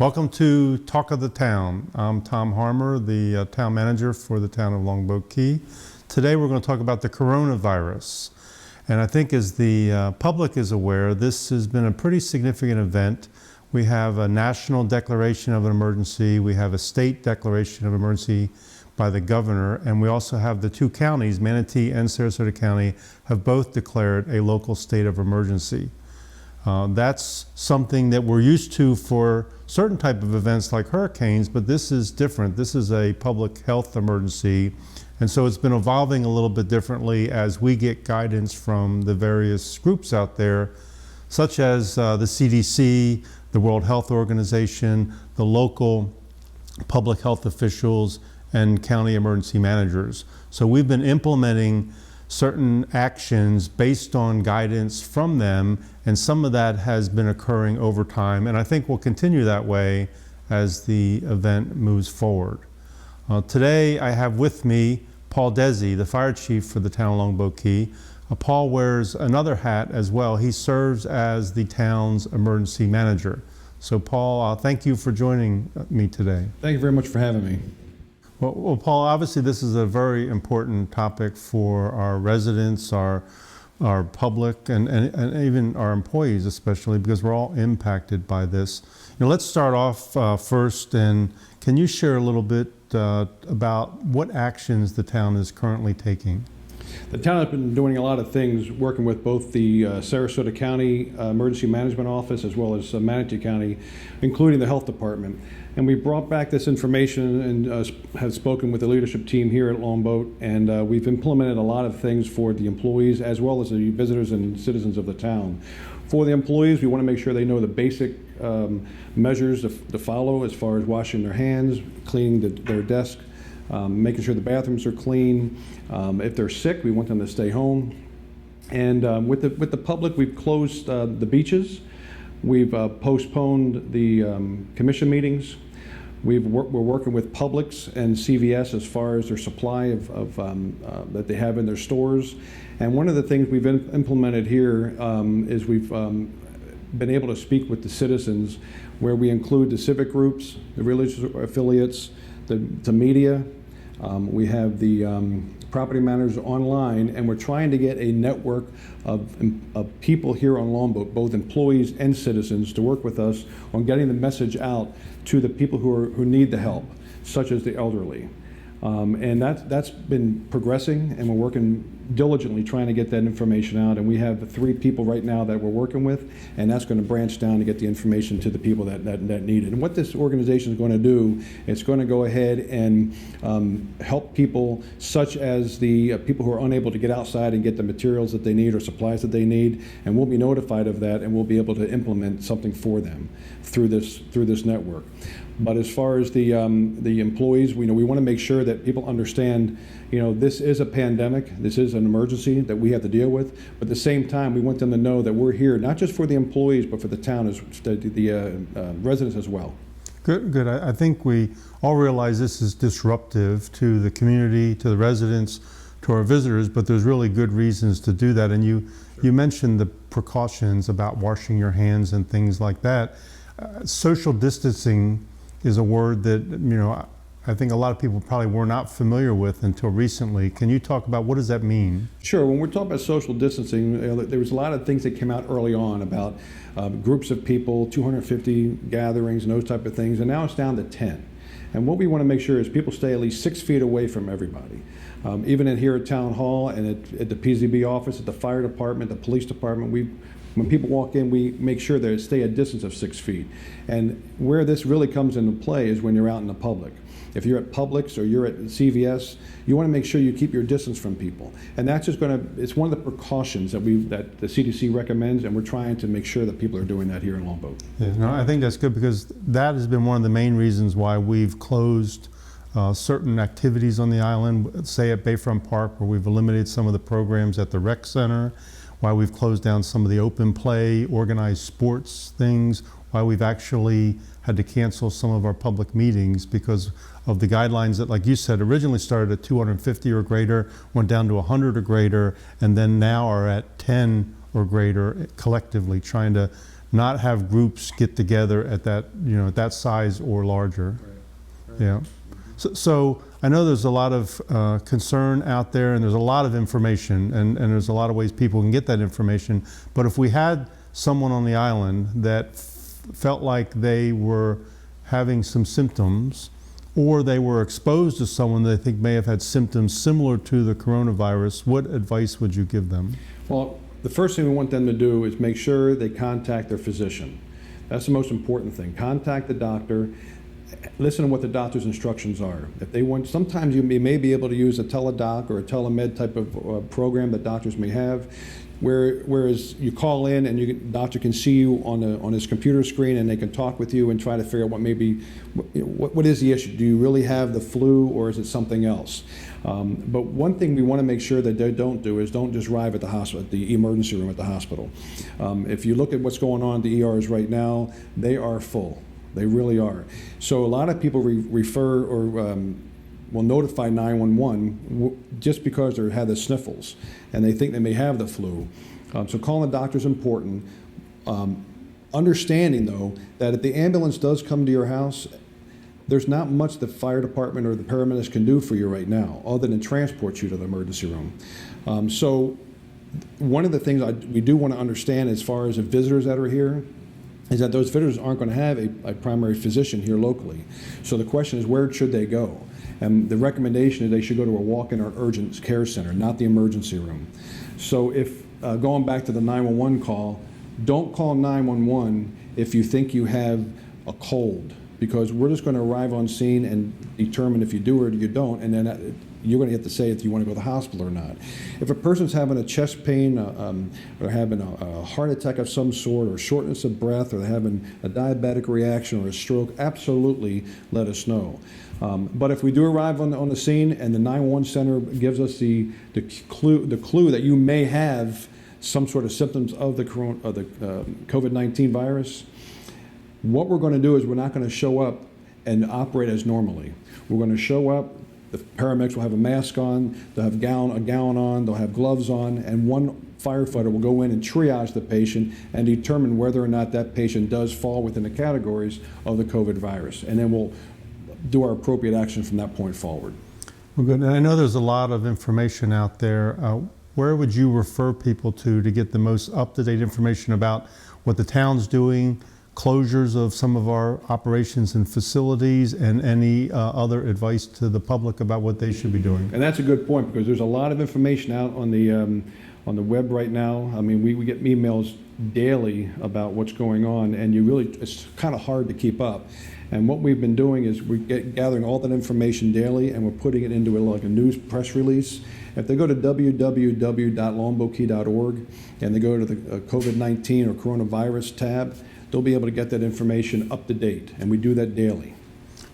Welcome to Talk of the Town. I'm Tom Harmer, the town manager for the town of Longboat Key. Today we're going to talk about the coronavirus. And I think as the public is aware, this has been a pretty significant event. We have a national declaration of an emergency. We have a state declaration of emergency by the governor. And we also have the two counties, Manatee and Sarasota County, have both declared a local state of emergency. That's something that we're used to for certain type of events like hurricanes, but this is different. This is a public health emergency. And so it's been evolving a little bit differently as we get guidance from the various groups out there, such as the CDC, the World Health Organization, the local public health officials, and county emergency managers. So we've been implementing certain actions based on guidance from them, and some of that has been occurring over time, and I think will continue that way as the event moves forward. Today I have with me Paul Dezzi, the fire chief for the town of Longboat Key. Paul wears another hat as well. He serves as the town's emergency manager. So Paul, thank you for joining me today. Thank you very much for having me. Well, Paul, obviously this is a very important topic for our residents, our public, and even our employees especially, because we're all impacted by this. Let's start off first, and can you share a little bit about what actions the town is currently taking? The town has been doing a lot of things, working with both the Sarasota County Emergency Management Office as well as Manatee County, including the Health Department. And we brought back this information and have spoken with the leadership team here at Longboat, and we've implemented a lot of things for the employees as well as the visitors and citizens of the town. For the employees, we want to make sure they know the basic measures to follow as far as washing their hands, cleaning their desk, making sure the bathrooms are clean. If they're sick, we want them to stay home. And with the public, we've closed the beaches. We've postponed the commission meetings. We're working with Publix and CVS as far as their supply of that they have in their stores. And one of the things we've implemented here is we've been able to speak with the citizens, where we include the civic groups, the religious affiliates, the media. We have the property managers online, and we're trying to get a network of people here on Longboat, both employees and citizens, to work with us on getting the message out to the people who need the help, such as the elderly. And that's been progressing, and we're working diligently trying to get that information out. And we have 3 people right now that we're working with, and that's going to branch down to get the information to the people that need it. And what this organization is going to do, it's going to go ahead and help people such as the people who are unable to get outside and get the materials that they need or supplies that they need, and we'll be notified of that, and we'll be able to implement something for them through this network. But as far as the employees, we want to make sure that people understand, this is a pandemic, this is an emergency that we have to deal with. But at the same time, we want them to know that we're here not just for the employees, but for the town, as the residents as well. Good. I think we all realize this is disruptive to the community, to the residents, to our visitors, but there's really good reasons to do that. And you mentioned the precautions about washing your hands and things like that. Social distancing is a word that, I think a lot of people probably were not familiar with until recently. Can you talk about what does that mean? Sure. When we're talking about social distancing, there was a lot of things that came out early on about groups of people, 250 gatherings and those type of things, and now it's down to 10. And what we want to make sure is people stay at least 6 feet away from everybody. Even here at Town Hall and at the PZB office, at the fire department, the police department, when people walk in, we make sure they stay a distance of 6 feet. And where this really comes into play is when you're out in the public. If you're at Publix or you're at CVS, you want to make sure you keep your distance from people. And that's just it's one of the precautions that the CDC recommends, and we're trying to make sure that people are doing that here in Longboat. Yeah, no, I think that's good, because that has been one of the main reasons why we've closed certain activities on the island, say at Bayfront Park, where we've eliminated some of the programs at the rec center, why we've closed down some of the open play, organized sports things, why we've actually had to cancel some of our public meetings because of the guidelines that, like you said, originally started at 250 or greater, went down to 100 or greater, and then now are at 10 or greater collectively, trying to not have groups get together at that, at that size or larger. Right. Yeah. So I know there's a lot of concern out there, and there's a lot of information, and there's a lot of ways people can get that information. But if we had someone on the island that felt like they were having some symptoms, or they were exposed to someone they think may have had symptoms similar to the coronavirus, what advice would you give them? Well, the first thing we want them to do is make sure they contact their physician. That's the most important thing. Contact the doctor. Listen to what the doctor's instructions are. If they want, sometimes you may be able to use a teledoc or a telemed type of program that doctors may have, whereas you call in and the doctor can see you on his computer screen, and they can talk with you and try to figure out what is the issue. Do you really have the flu, or is it something else? But one thing we want to make sure that they don't do is don't just arrive at the hospital, at the emergency room at the hospital. If you look at what's going on at the ERs right now, they are full. They really are. So a lot of people refer or will notify 911 just because they had the sniffles and they think they may have the flu. So calling the doctor is important. Understanding, though, that if the ambulance does come to your house, there's not much the fire department or the paramedics can do for you right now other than transport you to the emergency room. So one of the things we do want to understand as far as the visitors that are here is that those visitors aren't going to have a primary physician here locally. So the question is, where should they go? And the recommendation is they should go to a walk-in or urgent care center, not the emergency room. So if, going back to the 911 call, don't call 911 if you think you have a cold, because we're just going to arrive on scene and determine if you do or you don't, and then you're going to have to say if you want to go to the hospital or not. If a person's having a chest pain or having a heart attack of some sort, or shortness of breath, or they're having a diabetic reaction or a stroke, absolutely let us know. But if we do arrive on the scene and the 911 center gives us the clue that you may have some sort of symptoms of the COVID-19 virus, what we're going to do is we're not going to show up and operate as normally. We're going to show up. The paramedics will have a mask on, they'll have a gown on, they'll have gloves on, and one firefighter will go in and triage the patient and determine whether or not that patient does fall within the categories of the COVID virus. And then we'll do our appropriate action from that point forward. Well, good. And I know there's a lot of information out there. Where would you refer people to get the most up-to-date information about what the town's doing, closures of some of our operations and facilities, and any other advice to the public about what they should be doing? And that's a good point, because there's a lot of information out on the web right now. I mean, we get emails daily about what's going on, and it's kind of hard to keep up. And what we've been doing is gathering all that information daily, and we're putting it into like a news press release. If they go to www.longboatkey.org and they go to the COVID-19 or coronavirus tab, they'll be able to get that information up to date, and we do that daily.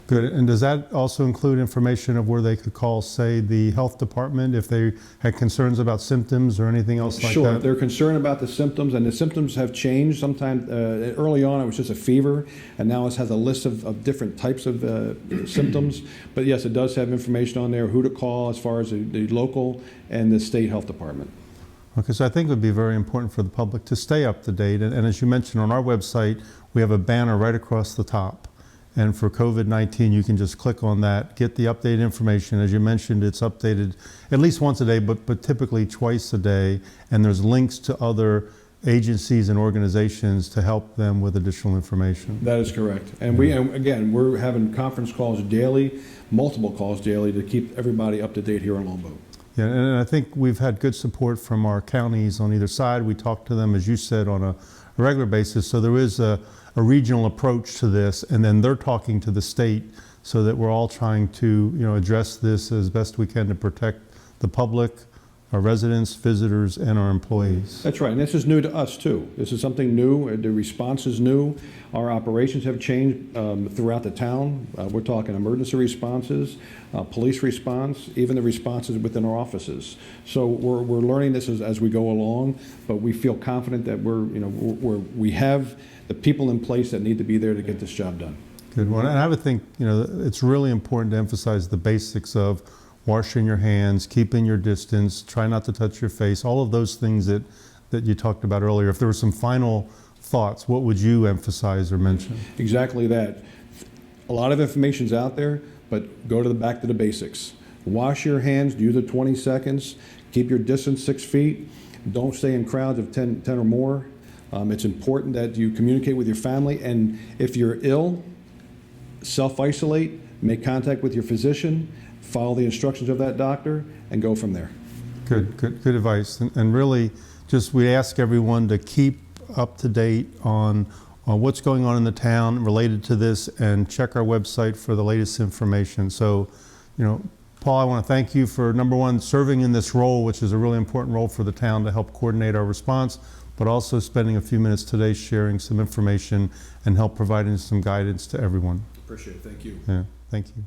Good. And does that also include information of where they could call, say, the health department if they had concerns about symptoms or anything else like Sure. that? If they're concerned about the symptoms, and the symptoms have changed. Sometimes early on it was just a fever, and now it has a list of different types of symptoms. But yes, it does have information on there, who to call as far as the local and the state health department. Okay, so I think it would be very important for the public to stay up to date. And as you mentioned, on our website, we have a banner right across the top. And for COVID-19, you can just click on that, get the updated information. As you mentioned, it's updated at least once a day, but typically twice a day. And there's links to other agencies and organizations to help them with additional information. That is correct. And we're having conference calls daily, multiple calls daily, to keep everybody up to date here on Longboat. Yeah, and I think we've had good support from our counties on either side. We talk to them, as you said, on a regular basis. So there is a regional approach to this, and then they're talking to the state, so that we're all trying to address this as best we can to protect the public, our residents, visitors, and our employees. That's right, and this is new to us too. This is something new. The response is new. Our operations have changed throughout the town. We're talking emergency responses, police response, even the responses within our offices. So we're learning this as we go along, but we feel confident that we have the people in place that need to be there to get this job done. Good one. And I would think it's really important to emphasize the basics of washing your hands, keeping your distance, try not to touch your face, all of those things that you talked about earlier. If there were some final thoughts, what would you emphasize or mention? Exactly that. A lot of information's out there, but go to back to the basics. Wash your hands, do the 20 seconds, keep your distance 6 feet, don't stay in crowds of 10 or more. It's important that you communicate with your family, and if you're ill, self-isolate, make contact with your physician, follow the instructions of that doctor, and go from there. Good advice. And really, just we ask everyone to keep up to date on what's going on in the town related to this, and check our website for the latest information. So, Paul, I want to thank you for, number one, serving in this role, which is a really important role for the town to help coordinate our response, but also spending a few minutes today sharing some information and help providing some guidance to everyone. Appreciate it. Thank you. Yeah, thank you.